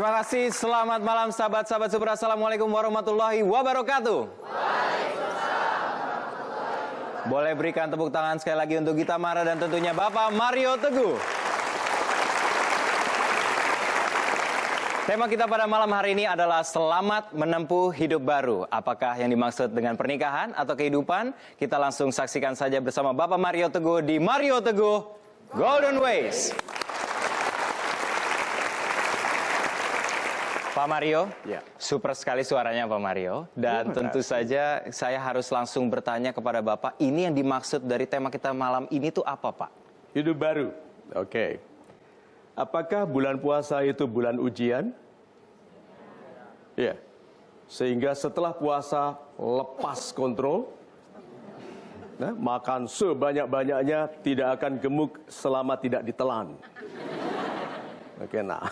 Terima kasih, selamat malam sahabat-sahabat Super. Assalamualaikum warahmatullahi wabarakatuh. Boleh berikan tepuk tangan sekali lagi untuk Gita Mara dan tentunya Bapak Mario Teguh. Tema kita pada malam hari ini adalah selamat menempuh hidup baru. Apakah yang dimaksud dengan pernikahan atau kehidupan? Kita langsung saksikan saja bersama Bapak Mario Teguh di Mario Teguh Golden Ways. Pak Mario, ya. Super sekali suaranya Pak Mario. Dan tentu saja saya harus langsung bertanya kepada Bapak, ini yang dimaksud dari tema kita malam ini tuh apa Pak? Hidup baru, oke. Apakah bulan puasa itu bulan ujian? Ya, sehingga setelah puasa lepas kontrol, nah, makan sebanyak-banyaknya, tidak akan gemuk selama tidak ditelan. Oke, nah...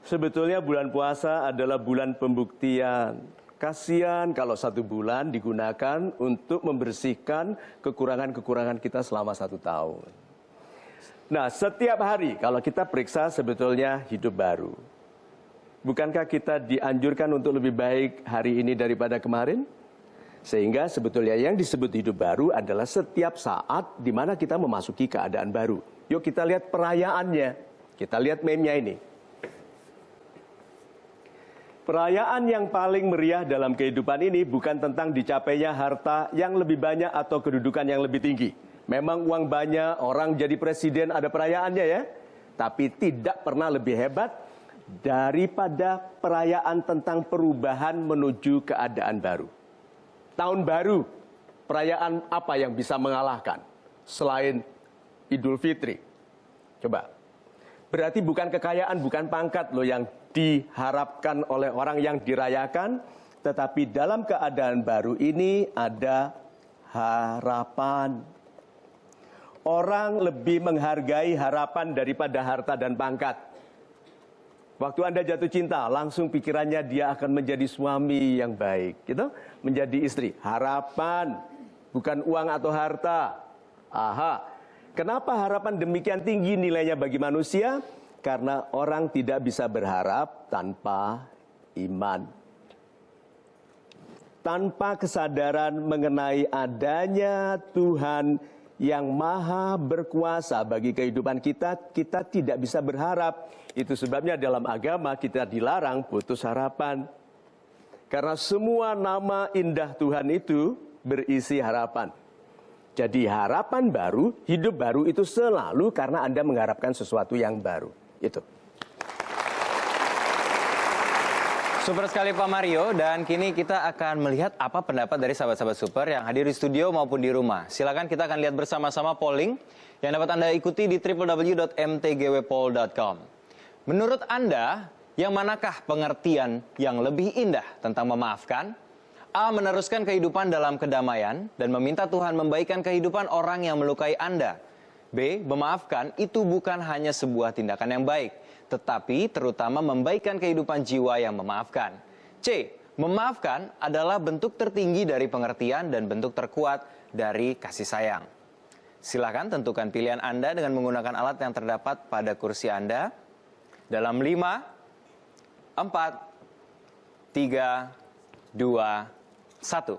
Sebetulnya bulan puasa adalah bulan pembuktian. Kasihan kalau 1 bulan digunakan untuk membersihkan kekurangan-kekurangan kita selama 1 tahun. Nah, setiap hari kalau kita periksa sebetulnya hidup baru. Bukankah kita dianjurkan untuk lebih baik hari ini daripada kemarin? Sehingga sebetulnya yang disebut hidup baru adalah setiap saat di mana kita memasuki keadaan baru. Yuk kita lihat perayaannya. Kita lihat meme-nya ini. Perayaan yang paling meriah dalam kehidupan ini bukan tentang dicapainya harta yang lebih banyak atau kedudukan yang lebih tinggi. Memang uang banyak, orang jadi presiden ada perayaannya ya. Tapi tidak pernah lebih hebat daripada perayaan tentang perubahan menuju keadaan baru. Tahun baru, perayaan apa yang bisa mengalahkan selain Idul Fitri? Coba. Berarti bukan kekayaan, bukan pangkat loh yang diharapkan oleh orang yang dirayakan, tetapi dalam keadaan baru ini ada harapan. Orang lebih menghargai harapan daripada harta dan pangkat. Waktu Anda jatuh cinta, langsung pikirannya dia akan menjadi suami yang baik, gitu, menjadi istri. Harapan, bukan uang atau harta. Aha. Kenapa harapan demikian tinggi nilainya bagi manusia? Karena orang tidak bisa berharap tanpa iman. Tanpa kesadaran mengenai adanya Tuhan yang maha berkuasa bagi kehidupan kita, kita tidak bisa berharap. Itu sebabnya dalam agama kita dilarang putus harapan. Karena semua nama indah Tuhan itu berisi harapan. Jadi harapan baru, hidup baru itu selalu karena Anda mengharapkan sesuatu yang baru. Itu. Super sekali Pak Mario, dan kini kita akan melihat apa pendapat dari sahabat-sahabat Super yang hadir di studio maupun di rumah. Silakan kita akan lihat bersama-sama polling yang dapat Anda ikuti di www.mtgwpoll.com. Menurut Anda, yang manakah pengertian yang lebih indah tentang memaafkan? A. Meneruskan kehidupan dalam kedamaian dan meminta Tuhan membaikkan kehidupan orang yang melukai Anda. B. Memaafkan itu bukan hanya sebuah tindakan yang baik, tetapi terutama membaikkan kehidupan jiwa yang memaafkan. C. Memaafkan adalah bentuk tertinggi dari pengertian dan bentuk terkuat dari kasih sayang. Silakan tentukan pilihan Anda dengan menggunakan alat yang terdapat pada kursi Anda. Dalam 5, 4, 3, 2, 1.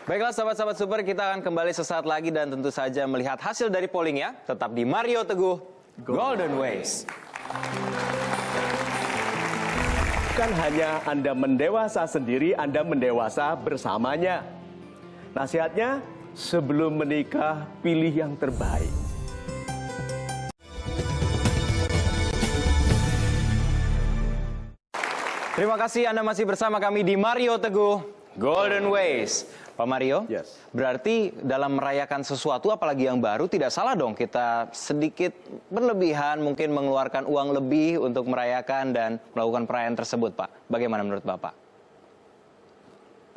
Baiklah sahabat-sahabat Super, kita akan kembali sesaat lagi dan tentu saja melihat hasil dari polling ya. Tetap di Mario Teguh Golden Ways. Bukan hanya Anda mendewasa sendiri, Anda mendewasa bersamanya. Nasihatnya, sebelum menikah, pilih yang terbaik. Terima kasih Anda masih bersama kami di Mario Teguh Golden Ways. Pak Mario, yes. Berarti dalam merayakan sesuatu apalagi yang baru tidak salah dong kita sedikit berlebihan mungkin mengeluarkan uang lebih untuk merayakan dan melakukan perayaan tersebut Pak. Bagaimana menurut Bapak?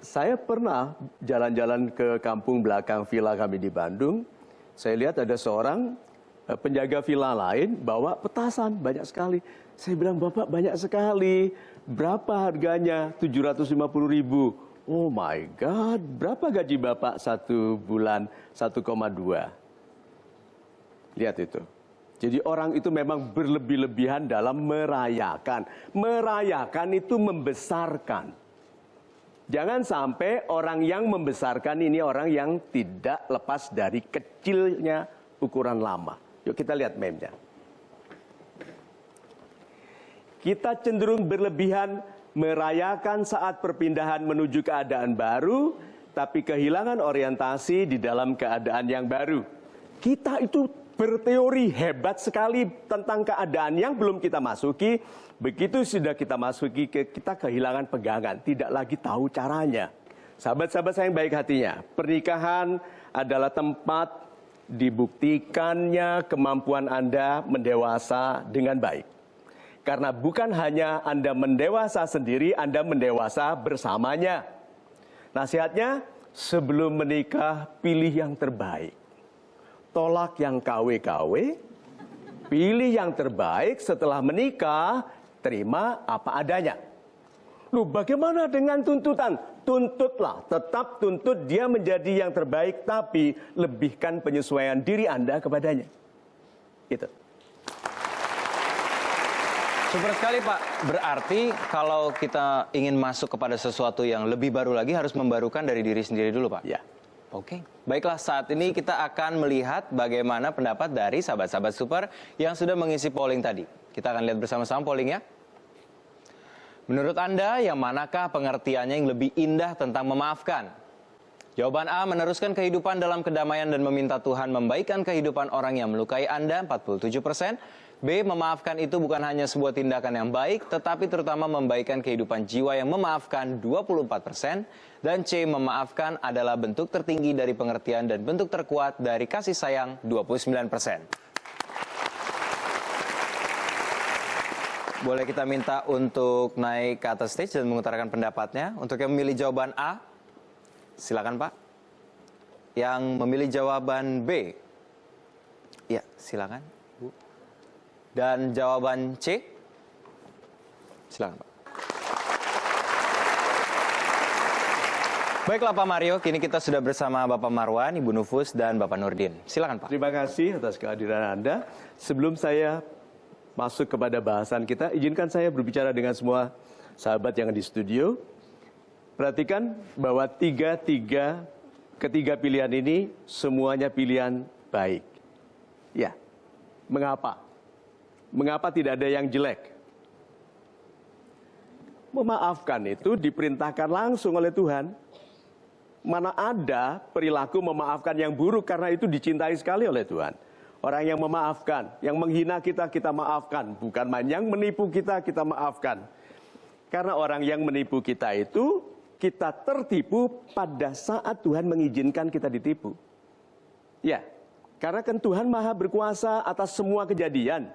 Saya pernah jalan-jalan ke kampung belakang villa kami di Bandung. Saya lihat ada seorang penjaga villa lain bawa petasan banyak sekali. Saya bilang, Bapak banyak sekali. Berapa harganya? 750.000. Oh my God, berapa gaji Bapak 1 bulan? 1,2. Lihat itu. Jadi orang itu memang berlebih-lebihan dalam merayakan. Merayakan itu membesarkan. Jangan sampai orang yang membesarkan ini orang yang tidak lepas dari kecilnya ukuran lama. Yuk kita lihat meme-nya. Kita cenderung berlebihan merayakan saat perpindahan menuju keadaan baru, tapi kehilangan orientasi di dalam keadaan yang baru. Kita itu berteori hebat sekali tentang keadaan yang belum kita masuki. Begitu sudah kita masuki, kita kehilangan pegangan, tidak lagi tahu caranya. Sahabat-sahabat saya yang baik hatinya, pernikahan adalah tempat dibuktikannya kemampuan Anda mendewasa dengan baik. Karena bukan hanya Anda mendewasa sendiri, Anda mendewasa bersamanya. Nasihatnya, sebelum menikah, pilih yang terbaik. Tolak yang KW-KW, pilih yang terbaik. Setelah menikah, terima apa adanya. Loh, bagaimana dengan tuntutan? Tuntutlah, tetap tuntut dia menjadi yang terbaik, tapi lebihkan penyesuaian diri Anda kepadanya. Itu. Super sekali Pak, berarti kalau kita ingin masuk kepada sesuatu yang lebih baru lagi harus membarukan dari diri sendiri dulu Pak? Ya. Oke, baiklah saat ini kita akan melihat bagaimana pendapat dari sahabat-sahabat super yang sudah mengisi polling tadi. Kita akan lihat bersama-sama pollingnya. Menurut Anda, yang manakah pengertiannya yang lebih indah tentang memaafkan? Jawaban A, meneruskan kehidupan dalam kedamaian dan meminta Tuhan membaikkan kehidupan orang yang melukai Anda, 47%. B, memaafkan itu bukan hanya sebuah tindakan yang baik, tetapi terutama membaikkan kehidupan jiwa yang memaafkan, 24%. Dan C, memaafkan adalah bentuk tertinggi dari pengertian dan bentuk terkuat dari kasih sayang, 29%. Boleh kita minta untuk naik ke atas stage dan mengutarakan pendapatnya. Untuk yang memilih jawaban A, silakan Pak. Yang memilih jawaban B, ya silakan Bu. Dan jawaban C, silakan Pak. Baiklah Pak Mario, kini kita sudah bersama Bapak Marwan, Ibu Nufus, dan Bapak Nurdin. Silakan Pak. Terima kasih atas kehadiran Anda. Sebelum saya masuk kepada bahasan kita, izinkan saya berbicara dengan semua sahabat yang di studio. Perhatikan bahwa ketiga pilihan ini semuanya pilihan baik. Ya, mengapa? Mengapa tidak ada yang jelek? Memaafkan itu diperintahkan langsung oleh Tuhan. Mana ada perilaku memaafkan yang buruk, karena itu dicintai sekali oleh Tuhan. Orang yang memaafkan, yang menghina kita, kita maafkan. Bukan yang menipu kita, kita maafkan. Karena orang yang menipu kita itu, kita tertipu pada saat Tuhan mengizinkan kita ditipu. Ya, karena kan Tuhan Maha berkuasa atas semua kejadian.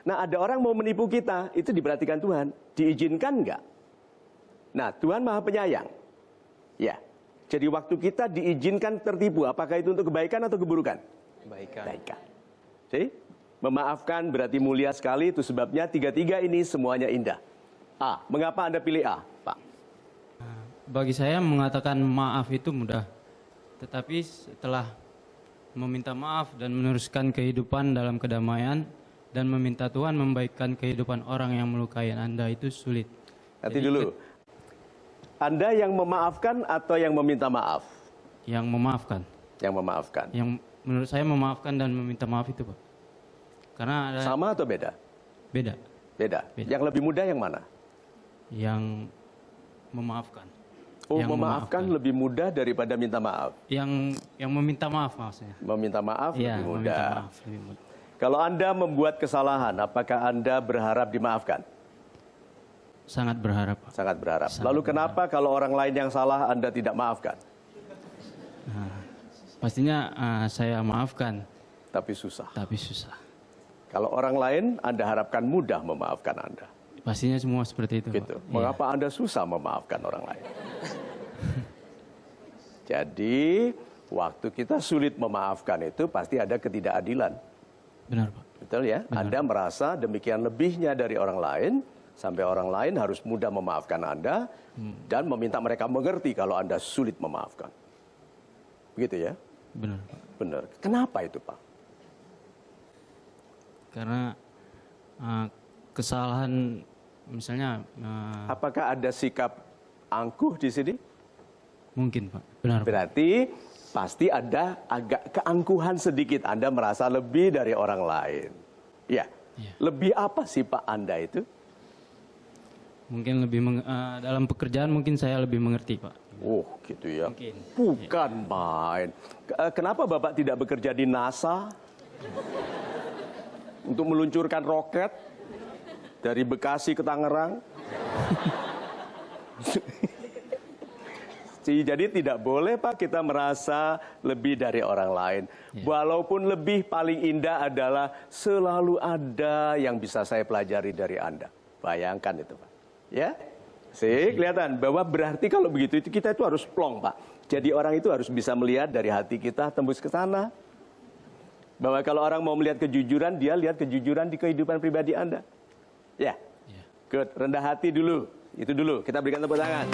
Nah, ada orang mau menipu kita, itu diperhatikan Tuhan. Diizinkan enggak? Nah, Tuhan Maha Penyayang. Ya, jadi waktu kita diizinkan tertipu, apakah itu untuk kebaikan atau keburukan? Kebaikan. Jadi, memaafkan berarti mulia sekali, itu sebabnya tiga-tiga ini semuanya indah. A, mengapa Anda pilih A, Pak? Bagi saya mengatakan maaf itu mudah. Tetapi setelah meminta maaf dan meneruskan kehidupan dalam kedamaian, dan meminta Tuhan membaikkan kehidupan orang yang melukai Anda itu sulit. Nanti dulu, Anda yang memaafkan atau yang meminta maaf? Yang memaafkan. Yang memaafkan. Yang menurut saya memaafkan dan meminta maaf itu Pak. Karena ada... Sama atau beda? Beda. Beda. Yang lebih mudah yang mana? Yang memaafkan. Oh, yang memaafkan lebih mudah daripada minta maaf? Yang meminta maaf maksudnya. Meminta maaf Ya, lebih mudah. meminta maaf lebih mudah. Kalau Anda membuat kesalahan, apakah Anda berharap dimaafkan? Sangat berharap Pak. Sangat berharap. Sangat Lalu kenapa kalau orang lain yang salah Anda tidak maafkan? Pastinya saya maafkan. Tapi susah. Tapi susah. Kalau orang lain Anda harapkan mudah memaafkan Anda. Pastinya semua seperti itu Gitu. Pak. Mengapa Anda susah memaafkan orang lain? Jadi, waktu kita sulit memaafkan itu pasti ada ketidakadilan. Benar Pak. Betul ya? Benar. Anda merasa demikian lebihnya dari orang lain, sampai orang lain harus mudah memaafkan Anda, dan meminta mereka mengerti kalau Anda sulit memaafkan. Begitu ya? Benar Pak. Benar. Kenapa itu, Pak? karena kesalahan misalnya Apakah ada sikap angkuh di sini? mungkin Pak, benar Pak. Berarti pasti ada agak keangkuhan sedikit. Anda merasa lebih dari orang lain. Ya. Iya. Lebih apa sih Pak Anda itu? Mungkin lebih dalam pekerjaan mungkin saya lebih mengerti Pak. Oh, gitu ya. Mungkin. Bukan main. Kenapa Bapak tidak bekerja di NASA? Untuk meluncurkan roket dari Bekasi ke Tangerang? Jadi tidak boleh Pak kita merasa lebih dari orang lain. Walaupun lebih, paling indah adalah selalu ada yang bisa saya pelajari dari Anda. Bayangkan itu Pak. Ya? Sih, kelihatan bahwa berarti kalau begitu kita itu harus plong Pak. Jadi orang itu harus bisa melihat dari hati kita tembus ke sana. Bahwa kalau orang mau melihat kejujuran, dia lihat kejujuran di kehidupan pribadi Anda. Ya? Good, rendah hati dulu. Itu dulu, kita berikan tepuk tangan.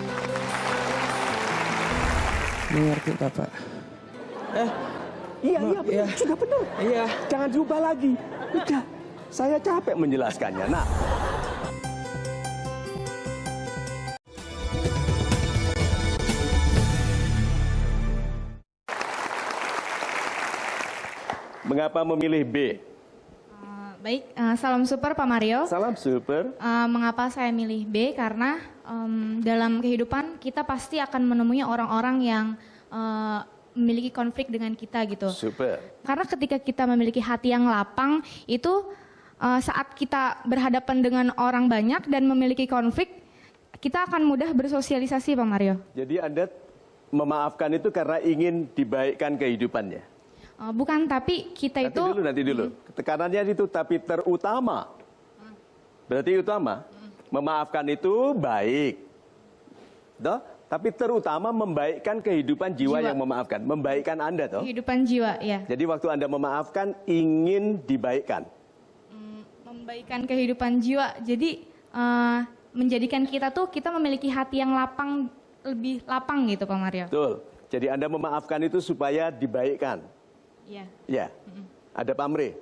Mengerti Bapak. Iya, benar. Sudah benar. Iya. Jangan diubah lagi. Udah, saya capek menjelaskannya. Nah, mengapa memilih B? Baik, salam super Pak Mario. Salam super. Mengapa saya milih B? Karena dalam kehidupan kita pasti akan menemui orang-orang yang memiliki konflik dengan kita gitu. Super. Karena ketika kita memiliki hati yang lapang, itu saat kita berhadapan dengan orang banyak dan memiliki konflik, kita akan mudah bersosialisasi Pak Mario. Jadi Anda memaafkan itu karena ingin dibaikkan kehidupannya? Bukan, tapi kita itu... Nanti dulu. Tekanannya itu tapi terutama. Berarti utama. Memaafkan itu baik. Toh? Tapi terutama membaikkan kehidupan jiwa yang memaafkan. Membaikkan Anda toh. Kehidupan jiwa, ya. Jadi waktu Anda memaafkan ingin dibaikkan. Membaikkan kehidupan jiwa. Jadi menjadikan kita memiliki hati yang lapang, lebih lapang gitu Pak Mario. Betul. Jadi Anda memaafkan itu supaya dibaikkan. Iya. Ya. Ada pamrih.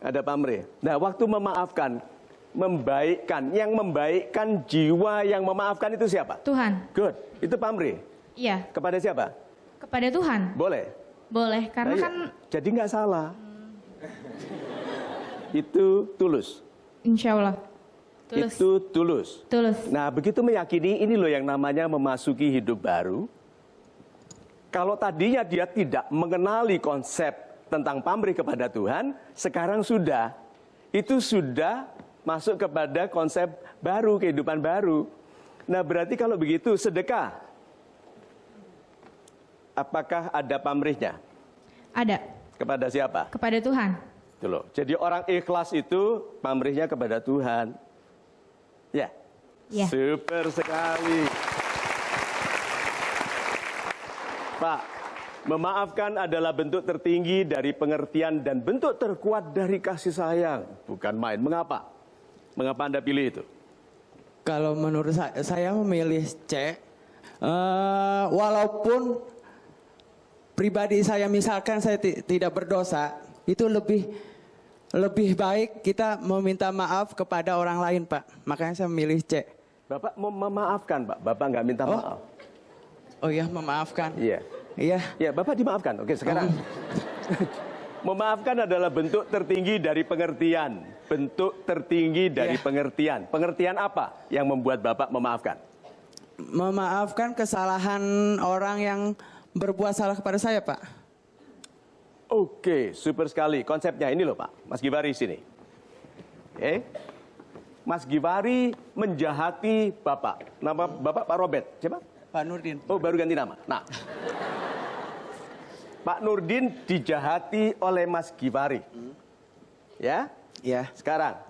Ada pamrih. Nah, waktu memaafkan, membaikkan, yang membaikkan jiwa yang memaafkan itu siapa? Tuhan. Good. Itu pamrih. Iya. Kepada siapa? Kepada Tuhan. Boleh. Boleh, karena Nah, kan jadi nggak salah. Itu tulus. insya Allah. Tulus. Itu tulus. Tulus. Nah, begitu meyakini, ini loh yang namanya memasuki hidup baru. Kalau tadinya dia tidak mengenali konsep tentang pamrih kepada Tuhan, sekarang sudah. Itu sudah masuk kepada konsep baru, kehidupan baru. Nah, berarti kalau begitu sedekah. Apakah ada pamrihnya? Ada. Kepada siapa? Kepada Tuhan. Itu loh. Jadi orang ikhlas itu pamrihnya kepada Tuhan. Ya. Ya. Super sekali. Pak, memaafkan adalah bentuk tertinggi dari pengertian dan bentuk terkuat dari kasih sayang. Bukan main. Mengapa? Mengapa Anda pilih itu? Kalau menurut saya memilih C. Walaupun pribadi saya misalkan saya tidak berdosa, itu lebih baik kita meminta maaf kepada orang lain, Pak. Makanya saya memilih C. Bapak mau memaafkan, Pak. Bapak nggak minta maaf. Oh iya, memaafkan. Iya. Iya. Ya, Bapak dimaafkan. Oke, sekarang. Memaafkan adalah bentuk tertinggi dari pengertian. Bentuk tertinggi dari pengertian. Pengertian apa yang membuat Bapak memaafkan? Memaafkan kesalahan orang yang berbuat salah kepada saya, Pak. Oke, super sekali. Konsepnya ini loh, Pak. Mas Givari sini. Mas Givari menjahati Bapak. Nama Bapak Pak Robert. Siapa? Pak Nurdin. Oh, baru ganti nama. Nah, Pak Nurdin dijahati oleh Mas Givari. Ya? Ya. Sekarang,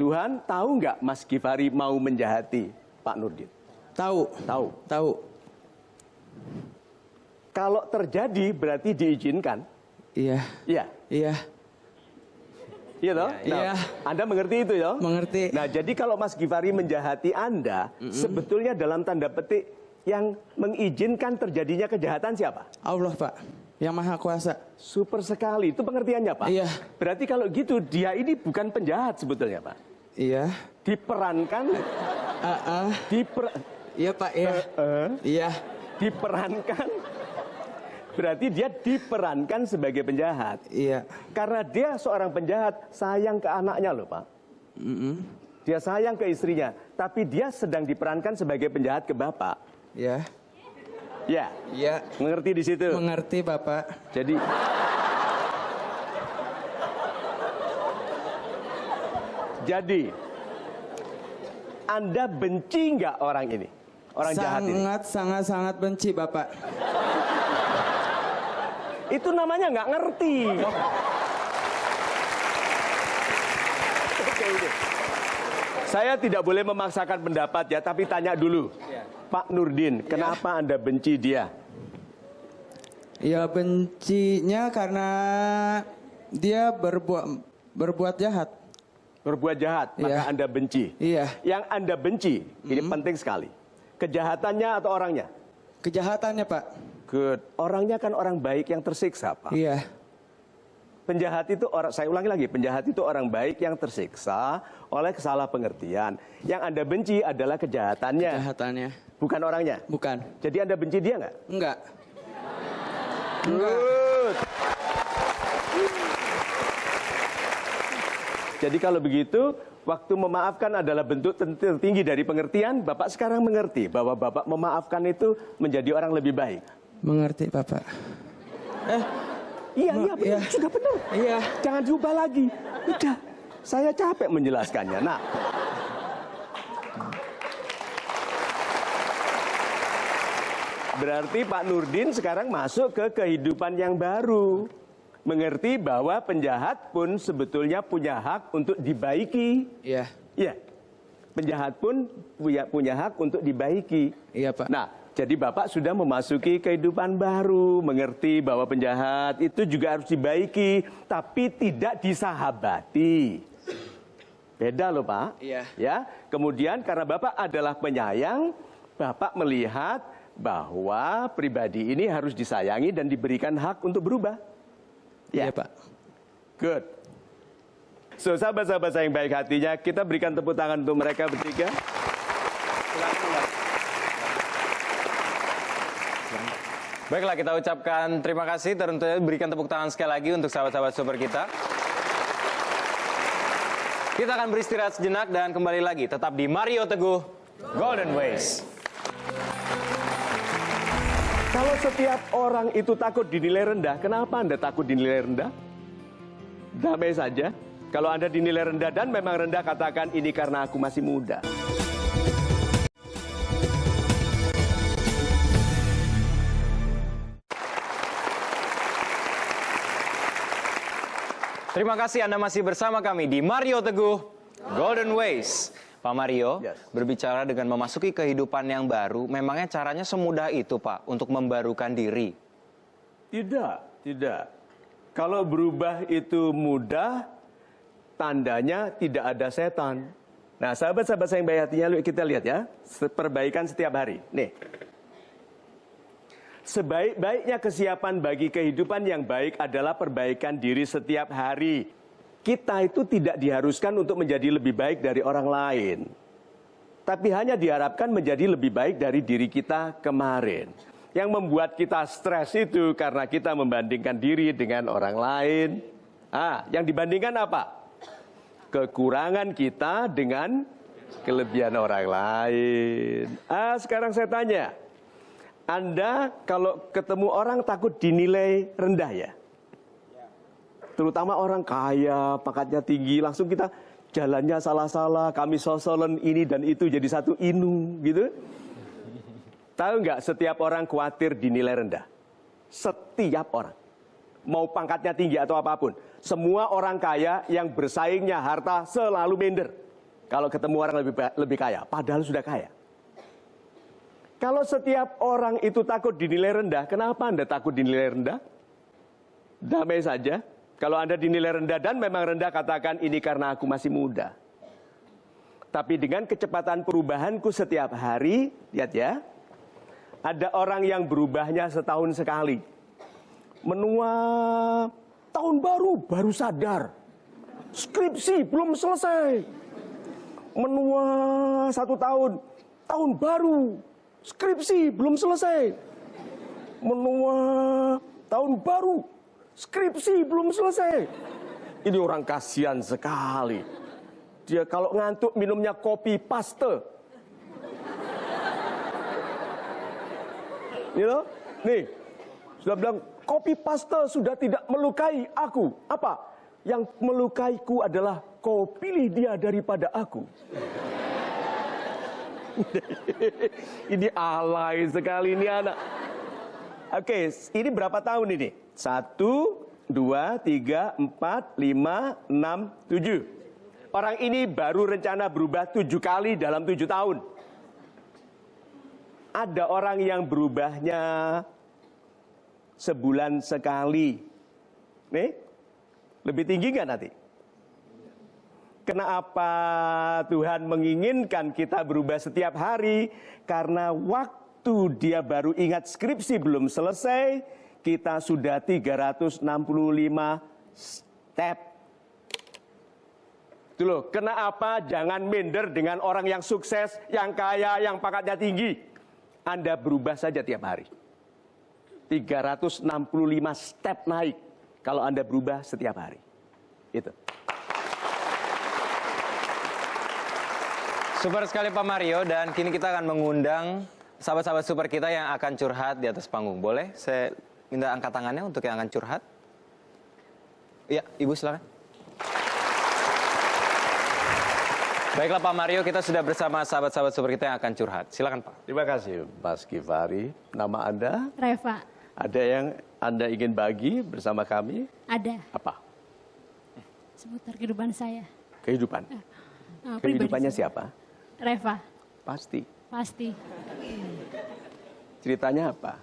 Tuhan tahu nggak Mas Givari mau menjahati Pak Nurdin? Tahu. Tahu. Tahu. Kalau terjadi berarti diizinkan. Iya. Iya. Iya. Iya toh? Iya. Anda mengerti itu ya? Mengerti. Nah, jadi kalau Mas Givari menjahati Anda, sebetulnya dalam tanda petik yang mengizinkan terjadinya kejahatan siapa? Allah, Pak. Yang Maha Kuasa. Super sekali. Itu pengertiannya, Pak? Iya. Berarti kalau gitu dia ini bukan penjahat sebetulnya, Pak? Iya. Diperankan. Iya Pak, iya. Iya. Diperankan. Berarti dia diperankan sebagai penjahat. Iya. Karena dia seorang penjahat, sayang ke anaknya loh, Pak. Dia sayang ke istrinya, tapi dia sedang diperankan sebagai penjahat ke bapak. Iya. Ya, Iya. mengerti di situ. Mengerti Bapak. Jadi, Anda benci nggak orang ini? Orang jahat ini? Sangat benci Bapak. Itu namanya nggak ngerti. Oke, udah. Saya tidak boleh memaksakan pendapat ya, tapi tanya dulu. Pak Nurdin, kenapa Anda benci dia? Ya bencinya karena dia berbuat jahat. Berbuat jahat, maka Iya. Anda benci. Iya. Yang Anda benci, ini penting sekali. Kejahatannya atau orangnya? Kejahatannya Pak. Good. Orangnya kan orang baik yang tersiksa, Pak. Iya. Penjahat itu orang, saya ulangi lagi, penjahat itu orang baik yang tersiksa oleh kesalah pengertian. Yang Anda benci adalah kejahatannya, Kejahatannya. bukan orangnya. Bukan. Jadi Anda benci dia nggak? Enggak. Good. Jadi kalau begitu, waktu memaafkan adalah bentuk tertinggi dari pengertian. Bapak sekarang mengerti bahwa Bapak memaafkan itu menjadi orang lebih baik. Mengerti Bapak. Iya, benar. Iya. Sudah benar. Iya. Jangan diubah lagi. Udah, saya capek menjelaskannya. Nah, berarti Pak Nurdin sekarang masuk ke kehidupan yang baru. Mengerti bahwa penjahat pun sebetulnya punya hak untuk dibaiki. Iya. Iya, penjahat pun punya hak untuk dibaiki. Iya Pak. Nah, jadi Bapak sudah memasuki kehidupan baru, mengerti bahwa penjahat itu juga harus dibaiki, tapi tidak disahabati. Beda loh Pak. Iya. Ya, kemudian karena Bapak adalah penyayang, Bapak melihat bahwa pribadi ini harus disayangi dan diberikan hak untuk berubah. Ya. Iya Pak. Good. So, sahabat-sahabat saya yang baik hatinya, kita berikan tepuk tangan untuk mereka bertiga. Baiklah, kita ucapkan terima kasih. Tentunya berikan tepuk tangan sekali lagi untuk sahabat-sahabat super kita. Kita akan beristirahat sejenak dan kembali lagi. Tetap di Mario Teguh Golden Ways. Kalau setiap orang itu takut dinilai rendah, kenapa Anda takut dinilai rendah? Damai saja. Kalau Anda dinilai rendah dan memang rendah, katakan ini karena aku masih muda. Terima kasih Anda masih bersama kami di Mario Teguh Golden Ways. Pak Mario, Yes. berbicara dengan memasuki kehidupan yang baru, memangnya caranya semudah itu Pak untuk membarukan diri? Tidak. Kalau berubah itu mudah, tandanya tidak ada setan. Nah, sahabat-sahabat saya yang baik hatinya, kita lihat ya, perbaikan setiap hari. Nih, sebaik-baiknya kesiapan bagi kehidupan yang baik adalah perbaikan diri setiap hari. Kita itu tidak diharuskan untuk menjadi lebih baik dari orang lain, tapi hanya diharapkan menjadi lebih baik dari diri kita kemarin. Yang membuat kita stres itu karena kita membandingkan diri dengan orang lain. Yang dibandingkan apa? Kekurangan kita dengan kelebihan orang lain. Sekarang saya tanya, Anda kalau ketemu orang takut dinilai rendah ya? Terutama orang kaya, pangkatnya tinggi, langsung kita jalannya salah-salah, kami sosolen ini dan itu jadi satu inu, gitu. Tahu nggak, setiap orang khawatir dinilai rendah. Setiap orang. Mau pangkatnya tinggi atau apapun. Semua orang kaya yang bersaingnya harta selalu minder. Kalau ketemu orang lebih kaya, padahal sudah kaya. Kalau setiap orang itu takut dinilai rendah, kenapa Anda takut dinilai rendah? Damai saja. Kalau Anda dinilai rendah dan memang rendah, katakan ini karena aku masih muda. Tapi dengan kecepatan perubahanku setiap hari, lihat ya, ada orang yang berubahnya setahun sekali. Menua tahun baru sadar. Skripsi belum selesai. Menua 1 tahun baru. Skripsi belum selesai. Menua tahun baru. Skripsi belum selesai. Ini orang kasihan sekali. Dia kalau ngantuk minumnya kopi paste. You know? Nih, sudah bilang kopi paste sudah tidak melukai aku. Apa? Yang melukaiku adalah kau pilih dia daripada aku. Ini alay sekali ini anak. Oke, ini berapa tahun ini? 1, 2, 3, 4, 5, 6, 7. Orang ini baru rencana berubah 7 kali dalam 7 tahun. Ada orang yang berubahnya sebulan sekali. Nih, lebih tinggi nggak nanti? Kenapa Tuhan menginginkan kita berubah setiap hari? Karena waktu dia baru ingat skripsi belum selesai, kita sudah 365 step. Itu loh, kenapa jangan minder dengan orang yang sukses, yang kaya, yang pangkatnya tinggi? Anda berubah saja tiap hari. 365 step naik kalau Anda berubah setiap hari. Itu. Super sekali Pak Mario, dan kini kita akan mengundang sahabat-sahabat super kita yang akan curhat di atas panggung. Boleh saya minta angkat tangannya untuk yang akan curhat? Iya, Ibu silakan. Baiklah Pak Mario, kita sudah bersama sahabat-sahabat super kita yang akan curhat. Silakan Pak. Terima kasih Mas Gifari. Nama Anda? Reva. Ada yang Anda ingin bagi bersama kami? Ada. Apa? Seputar kehidupan saya. Kehidupan. Pribadi Kehidupannya saya. siapa? Reva. Pasti. Pasti. Ceritanya apa?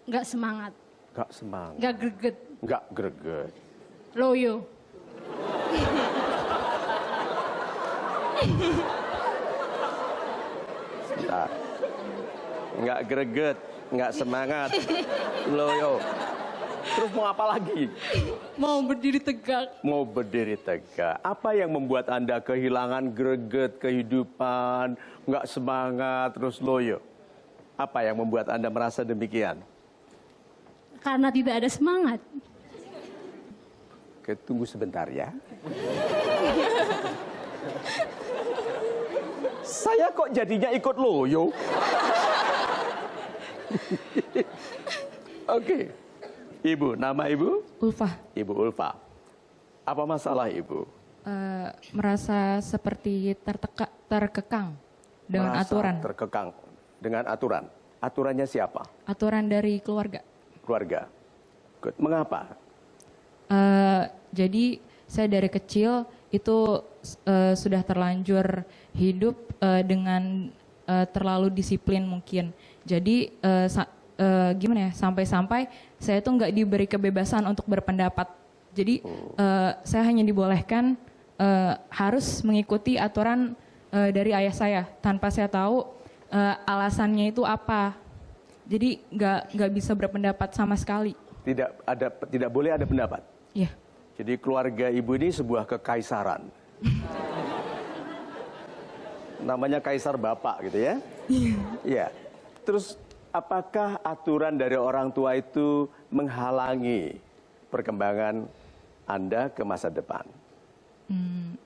Nggak semangat. Gak semangat. Nggak greget. Gak greget. Loyo. Sebentar. Nggak greget, nggak semangat, loyo. Terus mau apa lagi? Mau berdiri tegak. Mau berdiri tegak. Apa yang membuat Anda kehilangan greget kehidupan, nggak semangat, terus loyo? Apa yang membuat Anda merasa demikian? Karena tidak ada semangat. Oke, tunggu sebentar ya. Saya kok jadinya ikut loyo? Oke. Ibu, nama Ibu? Ulfah, Ibu Ulfa. Apa masalah Ibu? merasa seperti terkekang dengan Merasa aturan. terkekang dengan aturan. Aturannya siapa? Aturan dari keluarga. Keluarga. Good. Mengapa? Jadi saya dari kecil itu sudah terlanjur hidup dengan terlalu disiplin mungkin. Jadi gimana ya, sampai-sampai saya tuh nggak diberi kebebasan untuk berpendapat. Jadi saya hanya dibolehkan harus mengikuti aturan dari ayah saya tanpa saya tahu alasannya itu apa. Jadi nggak bisa berpendapat sama sekali. Tidak boleh ada pendapat. Iya. Jadi keluarga Ibu ini sebuah kekaisaran. Namanya kaisar bapak gitu ya? Iya. Terus apakah aturan dari orang tua itu menghalangi perkembangan Anda ke masa depan?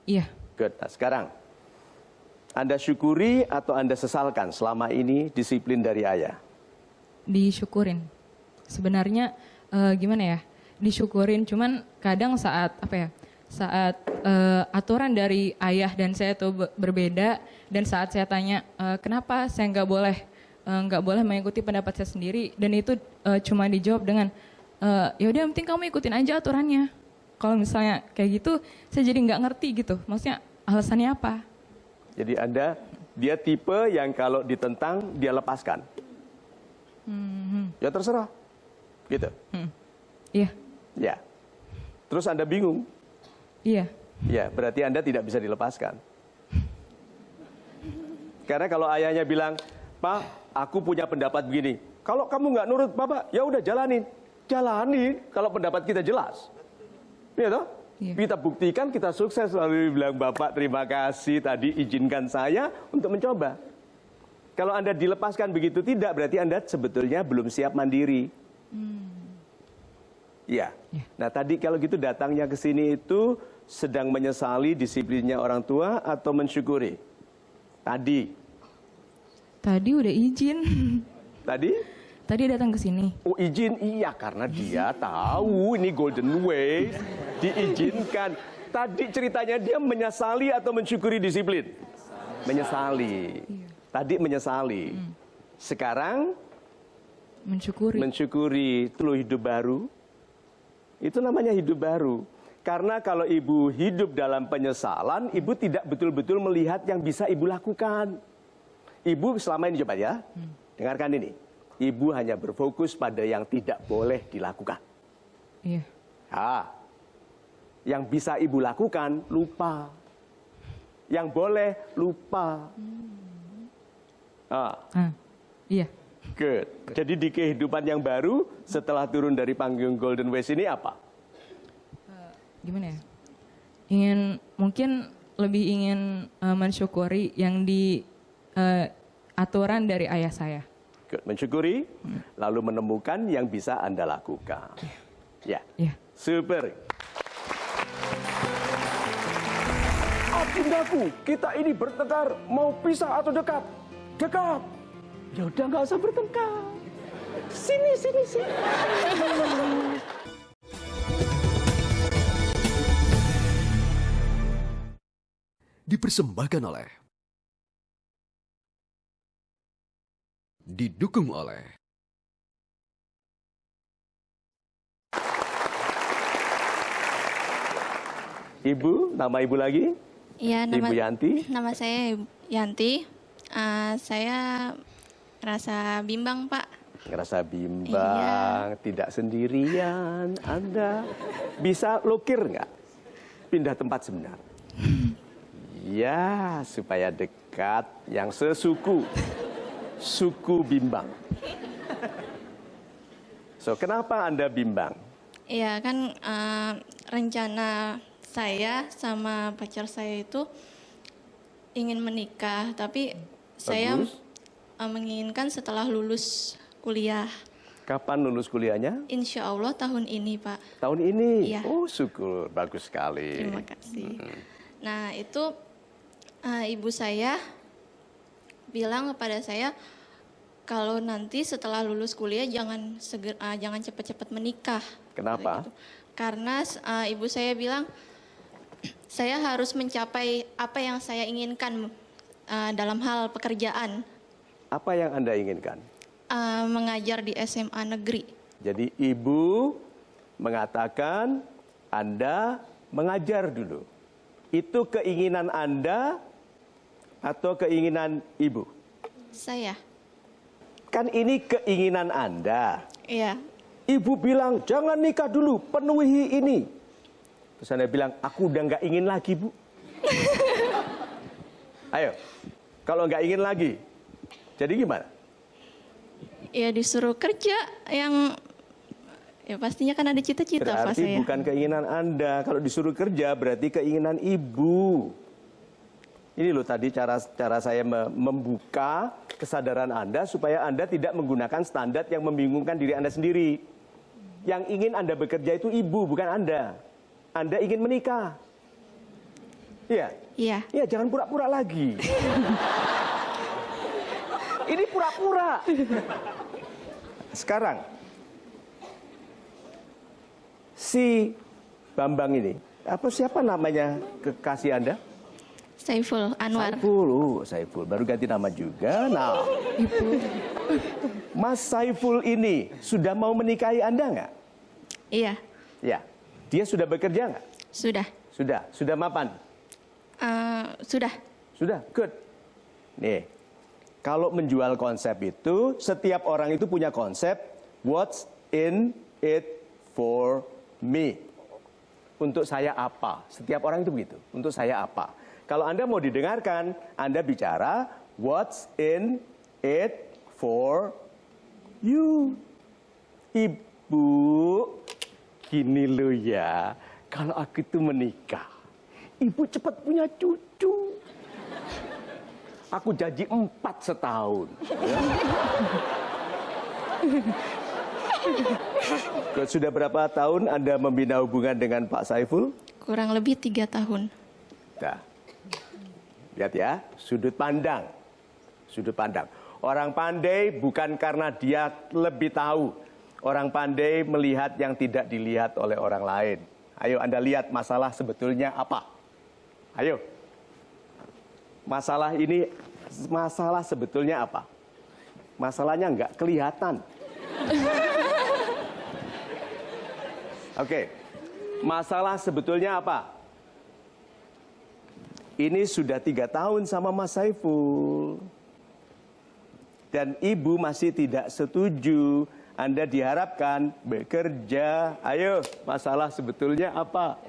Iya. Good. Nah, sekarang Anda syukuri atau Anda sesalkan selama ini disiplin dari ayah? Disyukurin. Sebenarnya gimana ya? Disyukurin, cuman kadang saat saat aturan dari ayah dan saya itu berbeda, dan saat saya tanya kenapa saya nggak boleh mengikuti pendapat saya sendiri, dan itu cuma dijawab dengan ya udah yang penting kamu ikutin aja aturannya. Kalau misalnya kayak gitu, saya jadi nggak ngerti gitu. Maksudnya alasannya apa? Jadi dia tipe yang kalau ditentang dia lepaskan. Ya terserah, gitu. Iya. Ya. Terus Anda bingung. Iya. Ya, berarti Anda tidak bisa dilepaskan. Karena kalau ayahnya bilang, Pak, aku punya pendapat begini, Kalau kamu nggak nurut Bapak, ya udah jalanin. Jalani kalau pendapat kita jelas. Iya toh? Iya. Kita buktikan kita sukses, lalu bilang Bapak terima kasih tadi izinkan saya untuk mencoba. Kalau Anda dilepaskan begitu tidak, berarti Anda sebetulnya belum siap mandiri. Iya. Nah tadi kalau gitu datangnya ke sini itu sedang menyesali disiplinnya orang tua atau mensyukuri? Tadi udah izin. Tadi Datang ke sini. oh izin, iya karena dia tahu ini golden way, diizinkan. Tadi ceritanya dia menyesali atau mensyukuri disiplin? Menyesali. Tadi menyesali. Sekarang mensyukuri. Itu loh hidup baru. Itu namanya hidup baru. Karena kalau ibu hidup dalam penyesalan, ibu tidak betul-betul melihat yang bisa ibu lakukan. Ibu selama ini coba ya, dengarkan ini. Ibu hanya berfokus pada yang tidak boleh dilakukan. Iya. Yang bisa ibu lakukan, lupa. Yang boleh, lupa. Iya. Good. Jadi di kehidupan yang baru, setelah turun dari panggung Golden Ways ini apa? Gimana ya? Mungkin lebih ingin mensyukuri yang di aturan dari ayah saya. Good. Mensyukuri, lalu menemukan yang bisa Anda lakukan. Ya. Iya. Super. Abundaku, kita ini bertengkar, mau pisah atau dekat? Dekat. Ya udah nggak usah bertengkar. Sini. Dipersembahkan oleh, didukung oleh Ibu, nama Ibu lagi? Iya, Ibu Yanti. nama saya Yanti. Saya rasa bimbang, Pak. Ngerasa bimbang, tidak sendirian. Anda bisa lokir nggak? Pindah tempat sebentar. Ya, supaya dekat yang sesuku. Suku bimbang. So, kenapa Anda bimbang? Iya, kan rencana saya sama pacar saya itu ingin menikah, tapi saya menginginkan setelah lulus kuliah. Kapan lulus kuliahnya? Insya Allah tahun ini, Pak. Tahun ini? Iya. Oh, syukur. Bagus sekali. Terima kasih. Nah, itu ibu saya bilang kepada saya, kalau nanti setelah lulus kuliah jangan cepat-cepat menikah. Kenapa? Gitu. Karena ibu saya bilang, saya harus mencapai apa yang saya inginkan dalam hal pekerjaan. Apa yang Anda inginkan? Mengajar di SMA negeri. Jadi ibu mengatakan Anda mengajar dulu. Itu keinginan Anda atau keinginan ibu? Saya. Kan ini keinginan Anda. Iya. Ibu bilang jangan nikah dulu, penuhi ini. Terus Anda bilang aku udah nggak ingin lagi, Bu. Ayo, kalau nggak ingin lagi, jadi gimana? Ya disuruh kerja yang ya pastinya kan ada cita-cita Pak Berarti saya. bukan keinginan Anda. Kalau disuruh kerja berarti keinginan ibu. Ini loh tadi cara saya membuka kesadaran Anda supaya Anda tidak menggunakan standar yang membingungkan diri Anda sendiri. Yang ingin Anda bekerja itu ibu, bukan Anda. Anda ingin menikah. Iya? Iya. Iya, jangan pura-pura lagi. Ini pura-pura. Sekarang, si Bambang ini, siapa namanya kekasih Anda? Saiful Anwar. Saiful, baru ganti nama juga. Nah, Mas Saiful ini sudah mau menikahi Anda nggak? Iya. Ya, dia sudah bekerja nggak? Sudah. Sudah mapan? Sudah. Sudah, good. Nih, kalau menjual konsep itu, setiap orang itu punya konsep, what's in it for me? Untuk saya apa? Setiap orang itu begitu, untuk saya apa? Kalau Anda mau didengarkan, Anda bicara, what's in it for Yuk, Ibu, gini loh ya, kalau aku itu menikah, Ibu cepat punya cucu. Aku janji 4 setahun. Sudah berapa tahun Anda membina hubungan dengan Pak Saiful? Kurang lebih 3 tahun. Nah, lihat ya, sudut pandang. Sudut pandang. Orang pandai bukan karena dia lebih tahu. Orang pandai melihat yang tidak dilihat oleh orang lain. Ayo Anda lihat masalah sebetulnya apa? Ayo. Masalah ini, masalah sebetulnya apa? Masalahnya nggak kelihatan. Oke, masalah sebetulnya apa? Ini sudah 3 tahun sama Mas Saiful. Dan Ibu masih tidak setuju. Anda diharapkan bekerja. Ayo, masalah sebetulnya apa?